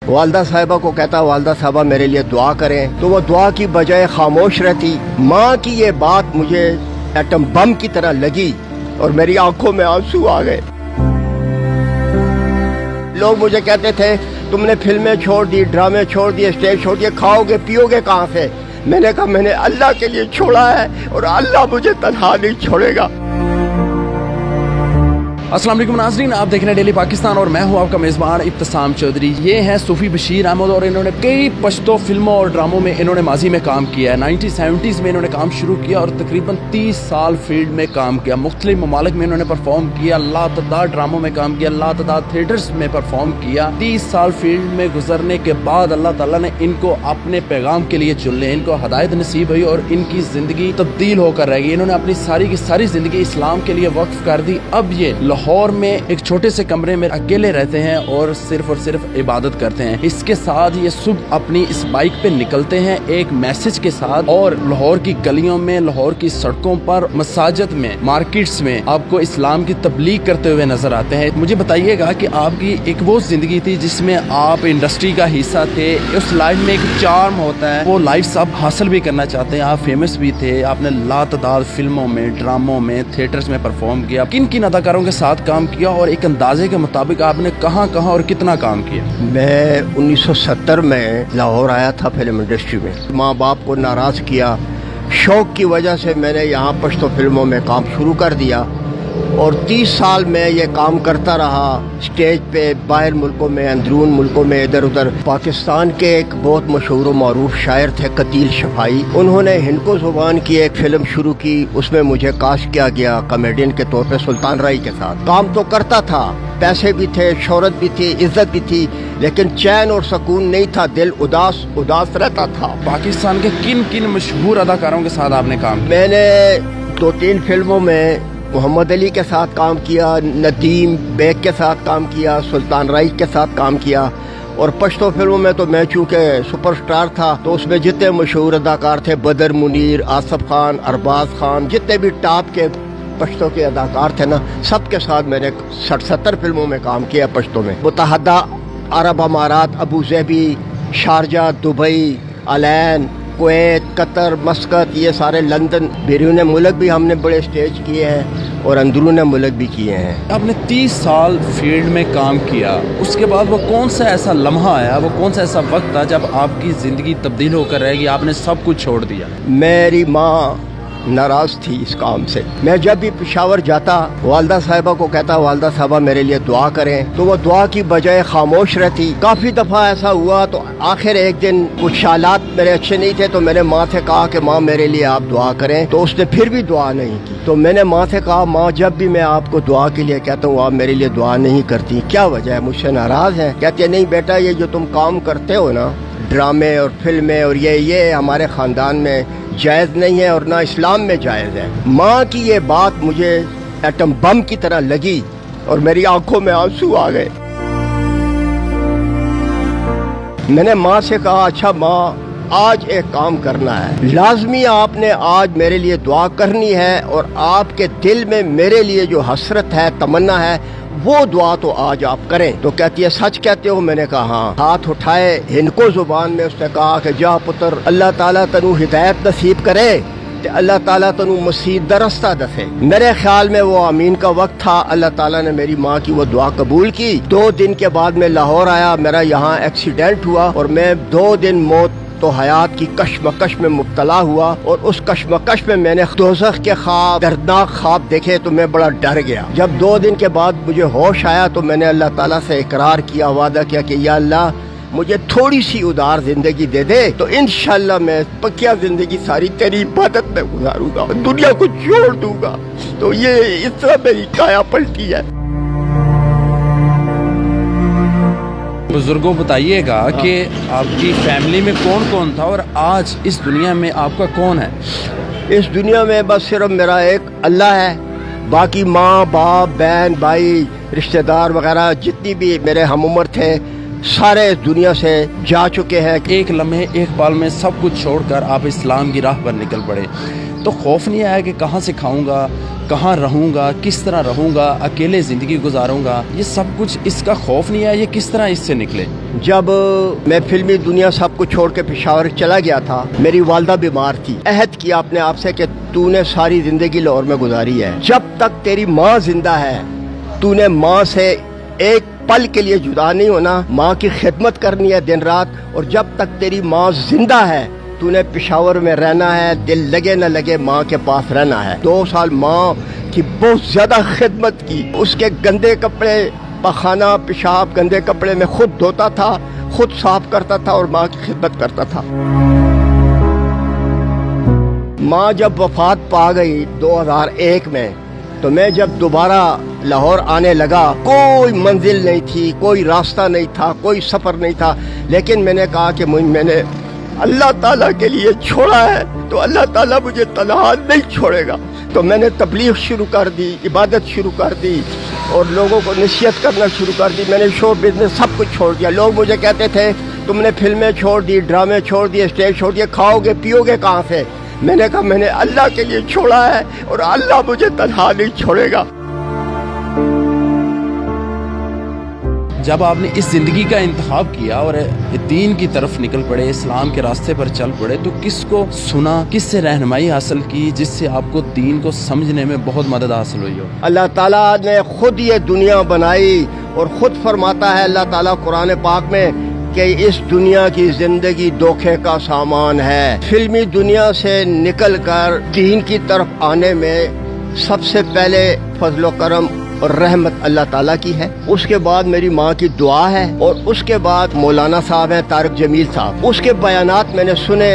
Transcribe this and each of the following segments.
वालदा साहिबा को कहता वालदा साहिबा मेरे लिए दुआ करें, तो वो दुआ की बजाय खामोश रहती। माँ की ये बात मुझे एटम बम की तरह लगी और मेरी आंखों में आंसू आ गए। लोग मुझे कहते थे तुमने फिल्में छोड़ दी, ड्रामे छोड़ दिए, स्टेज छोड़ दिए, खाओगे पियोगे कहाँ से? मैंने कहा मैंने अल्लाह के लिए छोड़ा है और अल्लाह मुझे तन्हा नहीं छोड़ेगा। अस्सलाम वालेकुम नाज़रीन, आप देख रहे हैं डेली पाकिस्तान और मैं हूं आपका मेज़बान इब्तिसाम चौधरी। ये हैं सूफी बशीर अहमद और इन्होंने कई पश्तो फिल्मों और ड्रामों में इन्होंने माजी में काम किया है। 1970s में इन्होंने काम शुरू किया और तकरीबन 30 साल फील्ड में काम किया। मुख्तलिफ ममालिक में इन्होंने परफॉर्म किया, लातदाद ड्रामों में काम किया, लातदाद थिएटर्स में परफॉर्म किया। 30 साल फील्ड में गुजरने के बाद अल्लाह ताला ने इनको अपने पैगाम के लिए चुन लिया, इनको हदायत नसीब हुई और इनकी ज़िंदगी तब्दील होकर रह गई। इन्होंने अपनी सारी की सारी ज़िंदगी इस्लाम के लिए वक्फ कर दी। अब ये लाहौर में एक छोटे से कमरे में अकेले रहते हैं और सिर्फ इबादत करते हैं। इसके साथ ये सुबह अपनी इस बाइक पे निकलते हैं एक मैसेज के साथ और लाहौर की गलियों में, लाहौर की सड़कों पर, मसाजिद में, मार्केट्स में आपको इस्लाम की तबलीग करते हुए नजर आते हैं। मुझे बताइएगा कि आपकी एक वो जिंदगी थी जिसमें आप इंडस्ट्री का हिस्सा थे, उस लाइफ में एक चार्म होता है, वो लाइफ आप हासिल भी करना चाहते हैं, आप फेमस भी थे, आपने लातदाद फिल्मों में, ड्रामों में, थिएटर्स में परफॉर्म किया। किन किन अदाकारों के साथ काम किया और एक अंदाजे के मुताबिक आपने कहां कहां और कितना काम किया? मैं 1970 में लाहौर आया था फिल्म इंडस्ट्री में। माँ बाप को नाराज़ किया, शौक की वजह से मैंने यहाँ पश्तो फिल्मों में काम शुरू कर दिया और 30 साल में ये काम करता रहा, स्टेज पे, बाहर मुल्कों में, अंदरून मुल्कों में, इधर उधर। पाकिस्तान के एक बहुत मशहूर व मारूफ शायर थे कतील शफाई, उन्होंने हिंदको ज़ुबान की एक फिल्म शुरू की, उसमें मुझे कास्ट किया गया कॉमेडियन के तौर पे सुल्तान राय के साथ। काम तो करता था, पैसे भी थे, शोहरत भी थी, इज्जत भी थी, लेकिन चैन और सुकून नहीं था, दिल उदास उदास रहता था। पाकिस्तान के किन किन मशहूर अदाकारों के साथ आपने काम किया? मैंने 2-3 फिल्मों में मोहम्मद अली के साथ काम किया, नदीम बेग के साथ काम किया, सुल्तान राय के साथ काम किया और पश्तो फिल्मों में तो मैं चूँकि सुपरस्टार था तो उसमें जितने मशहूर अदाकार थे, बदर मुनीर, आसफ खान, अरबाज खान, जितने भी टॉप के पश्तो के अदाकार थे ना, सबके साथ मैंने 60-70 फिल्मों में काम किया पश्तो में। मुत्तहदा अरब अमारात, Abu Dhabi, Sharjah, Dubai, Al Ain, Kuwait, Qatar, Muscat, ये सारे, लंदन, बैरून मुल्क भी हमने बड़े स्टेज किए हैं और अंदरून मुल्क भी किए हैं। आपने 30 साल फील्ड में काम किया, उसके बाद वो कौन सा ऐसा लम्हा आया, वो कौन सा ऐसा वक्त था जब आपकी ज़िंदगी तब्दील होकर रहेगी, आपने सब कुछ छोड़ दिया? मेरी माँ नाराज थी इस काम से। मैं जब भी पेशावर जाता वालदा साहिबा को कहता वालदा साहिबा मेरे लिए दुआ करें, तो वो दुआ की बजाय खामोश रहती। काफ़ी दफ़ा ऐसा हुआ तो आखिर एक दिन कुछ हालात मेरे अच्छे नहीं थे तो मैंने माँ से कहा कि माँ मेरे लिए आप दुआ करें, तो उसने फिर भी दुआ नहीं की। तो मैंने माँ से कहा माँ जब भी मैं आपको दुआ के लिए कहता हूँ आप मेरे लिए दुआ नहीं करती, क्या वजह है, मुझसे नाराज़ हैं? कहते नहीं बेटा, ये जो तुम काम करते हो ना, ड्रामे और फिल्में और ये हमारे ख़ानदान में जायज़ नहीं है और ना इस्लाम में जायज़ है। माँ की ये बात मुझे एटम बम की तरह लगी और मेरी आंखों में आंसू आ गए। मैंने माँ से कहा अच्छा माँ, आज एक काम करना है, लाजमी आपने आज मेरे लिए दुआ करनी है और आपके दिल में मेरे लिए जो हसरत है, तमन्ना है, वो दुआ तो आज आप करें। तो कहती है सच कहते हो? मैंने कहा हाँ। हाथ उठाए, हिंदको जुबान में उसने कहा कि जा पुत्र, अल्लाह ताला तनु हिदायत नसीब करे, अल्लाह ताला तनु मसीद रस्ता दसे। मेरे ख्याल में वो आमीन का वक्त था। अल्लाह ताला ने मेरी माँ की वो दुआ कबूल की। 2 दिन के बाद मैं लाहौर आया, मेरा यहाँ एक्सीडेंट हुआ और मैं 2 दिन मौत तो हयात की कश्मकश में मुब्तला हुआ और उस कश्मकश में मैंने दोज़ख के ख्वाब, दर्दनाक ख्वाब देखे तो मैं बड़ा डर गया। जब 2 दिन के बाद मुझे होश आया तो मैंने अल्लाह ताला से इकरार किया, वादा किया कि या अल्लाह मुझे थोड़ी सी उदार जिंदगी दे दे तो इंशाल्लाह मैं पक्या जिंदगी सारी तेरी इबादत में गुजारूंगा, दुनिया को छोड़ दूंगा। तो ये इस तरह मेरी काया पलटी है। बुजुर्गों बताइएगा कि आपकी फैमिली में कौन कौन था और आज इस दुनिया में आपका कौन है? इस दुनिया में बस सिर्फ मेरा एक अल्लाह है, बाकी माँ बाप, बहन भाई, रिश्तेदार वगैरह जितनी भी मेरे हम उम्र थे सारे इस दुनिया से जा चुके हैं। एक लम्हे, एक पल में सब कुछ छोड़कर आप इस्लाम की राह पर निकल पड़े। तो تو خوف نہیں آیا کہ کہاں سے کھاؤں گا, کہاں رہوں گا, کس طرح رہوں گا, اکیلے زندگی گزاروں گا, یہ سب کچھ اس کا خوف نہیں آیا, یہ کس طرح اس سے نکلے؟ جب میں فلمی دنیا سب کچھ چھوڑ کے پشاور چلا گیا تھا, میری والدہ بیمار تھی. عہد کیا اپنے آپ سے کہ تو نے ساری زندگی لاہور میں گزاری ہے, جب تک تیری ماں زندہ ہے تو نے ماں سے ایک پل کے لیے جدا نہیں ہونا, ماں کی خدمت کرنی ہے دن رات, اور جب تک تیری ماں زندہ ہے تو نے پشاور میں رہنا ہے, دل لگے نہ لگے ماں کے پاس رہنا ہے. 2 سال ماں کی بہت زیادہ خدمت کی, اس کے گندے کپڑے, پخانہ پیشاب گندے کپڑے میں خود دھوتا تھا, خود صاف کرتا تھا اور ماں کی خدمت کرتا تھا. ماں جب وفات پا گئی 2001 میں, تو میں جب دوبارہ لاہور آنے لگا, کوئی منزل نہیں تھی, کوئی راستہ نہیں تھا, کوئی سفر نہیں تھا, لیکن میں نے کہا کہ میں نے اللہ تعالیٰ کے لیے چھوڑا ہے تو اللہ تعالیٰ مجھے تنہا نہیں چھوڑے گا. تو میں نے تبلیغ شروع کر دی, عبادت شروع کر دی اور لوگوں کو نصیحت کرنا شروع کر دی. میں نے شو بزنس سب کچھ چھوڑ دیا. لوگ مجھے کہتے تھے تم نے فلمیں چھوڑ دی, ڈرامے چھوڑ دیے, اسٹیج چھوڑ دیے, کھاؤ گے پیو گے کہاں سے؟ میں نے کہا میں نے اللہ کے لیے چھوڑا ہے اور اللہ مجھے تنہا نہیں چھوڑے گا. جب آپ نے اس زندگی کا انتخاب کیا اور دین کی طرف نکل پڑے, اسلام کے راستے پر چل پڑے, تو کس کو سنا, کس سے رہنمائی حاصل کی جس سے آپ کو دین کو سمجھنے میں بہت مدد حاصل ہوئی ہو؟ اللہ تعالیٰ نے خود یہ دنیا بنائی اور خود فرماتا ہے اللہ تعالیٰ قرآن پاک میں کہ اس دنیا کی زندگی دھوکے کا سامان ہے. فلمی دنیا سے نکل کر دین کی طرف آنے میں سب سے پہلے فضل و کرم اور رحمت اللہ تعالیٰ کی ہے, اس کے بعد میری ماں کی دعا ہے, اور اس کے بعد مولانا صاحب ہیں طارق جمیل صاحب, اس کے بیانات میں نے سنے,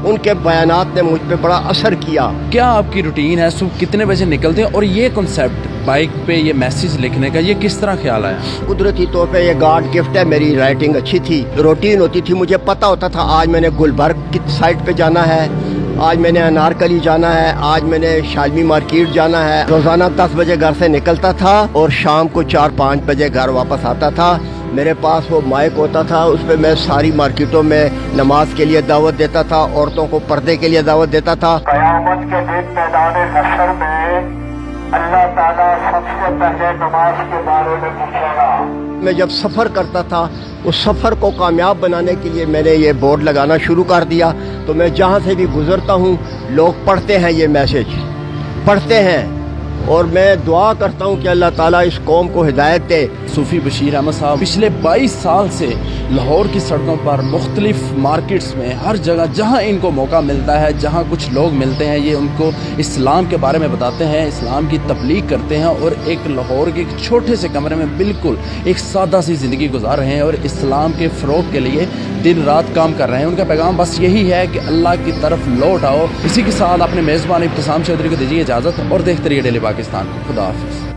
ان کے بیانات نے مجھ پہ بڑا اثر کیا. کیا آپ کی روٹین ہے, صبح کتنے بجے نکلتے ہیں, اور یہ کنسیپٹ بائک پہ یہ میسیج لکھنے کا یہ کس طرح خیال آیا؟ قدرتی طور پہ یہ گاڈ گفٹ ہے, میری رائٹنگ اچھی تھی, روٹین ہوتی تھی, مجھے پتا ہوتا تھا آج میں نے گلبرگ کی سائٹ پہ جانا ہے, آج میں نے انارکلی جانا ہے, آج میں نے شالمی مارکیٹ جانا ہے. روزانہ 10 بجے گھر سے نکلتا تھا اور شام کو 4-5 بجے گھر واپس آتا تھا. میرے پاس وہ مائک ہوتا تھا, اس پہ میں ساری مارکیٹوں میں نماز کے لیے دعوت دیتا تھا, عورتوں کو پردے کے لیے دعوت دیتا تھا. قیامت کے دن میدان حشر میں اللہ تعالیٰ سب سے پہلے نماز کے بارے میں پوچھے گا. میں جب سفر کرتا تھا اس سفر کو کامیاب بنانے کے لیے میں نے یہ بورڈ لگانا شروع کر دیا, تو میں جہاں سے بھی گزرتا ہوں لوگ پڑھتے ہیں, یہ میسج پڑھتے ہیں, اور میں دعا کرتا ہوں کہ اللہ تعالیٰ اس قوم کو ہدایت دے. صوفی بشیر احمد صاحب پچھلے 22 سال سے لاہور کی سڑکوں پر, مختلف مارکیٹس میں, ہر جگہ جہاں ان کو موقع ملتا ہے, جہاں کچھ لوگ ملتے ہیں, یہ ان کو اسلام کے بارے میں بتاتے ہیں, اسلام کی تبلیغ کرتے ہیں, اور ایک لاہور کے ایک چھوٹے سے کمرے میں بالکل ایک سادہ سی زندگی گزار رہے ہیں اور اسلام کے فروغ کے لیے دن رات کام کر رہے ہیں. ان کا پیغام بس یہی ہے کہ اللہ کی طرف لوٹ آؤ. اسی کے ساتھ اپنے میزبان ابتسام چودھری کو دیجیے اجازت اور دیکھتے رہیے ڈیلی پاکستان. خدا حافظ.